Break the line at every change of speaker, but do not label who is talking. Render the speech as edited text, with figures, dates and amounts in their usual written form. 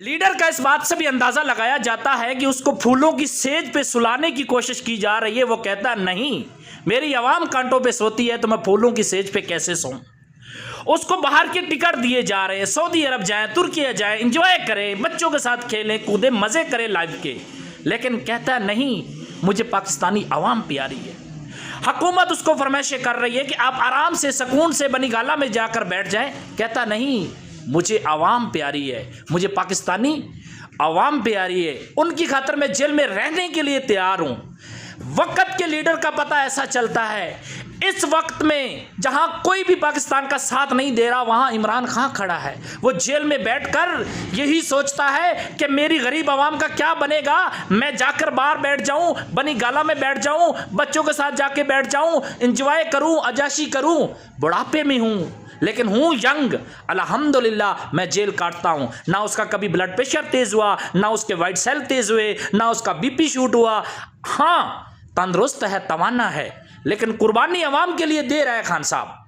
Leader का इस बात से भी अंदाजा लगाया जाता है कि उसको फूलों की सेज पे सुलाने की कोशिश की जा रही है। वो कहता नहीं, मेरी आवाम कांटों पे सोती है तो मैं फूलों की सेज पे कैसे सोऊं। उसको बाहर के टिकट दिए जा रहे हैं, सऊदी अरब जाए, तुर्की जाए, एंजॉय करें, बच्चों के साथ खेलें कूदें, मजे करें लाइफ के, लेकिन कहता नहीं मुझे पाकिस्तानी आवाम प्यारी है। हुकूमत उसको फरमाइशें कर रही है कि आप आराम से सुकून से बनी गाला में जाकर बैठ जाएं, कहता नहीं मुझे आवाम प्यारी है, मुझे पाकिस्तानी आवाम प्यारी है, उनकी खातिर मैं जेल में रहने के लिए तैयार हूं। वक्त के लीडर का पता ऐसा चलता है। इस वक्त में जहां कोई भी पाकिस्तान का साथ नहीं दे रहा, वहां इमरान खान खड़ा है। वो जेल में बैठकर यही सोचता है कि मेरी गरीब आवाम का क्या बनेगा। मैं जाकर बाहर बैठ जाऊं, बनी गाला में बैठ जाऊं, बच्चों के साथ जाके बैठ जाऊं, एंजॉय करूं, अजाशी करूं। बुढ़ापे में हूं लेकिन हूं यंग, अल्हम्दुलिल्लाह। मैं जेल काटता हूं, ना उसका कभी ब्लड प्रेशर तेज हुआ, ना उसके वाइट सेल तेज हुए, ना उसका बीपी शूट हुआ। हाँ, तंदुरुस्त है, तवाना है, लेकिन कुर्बानी अवाम के लिए दे रहा है खान साहब।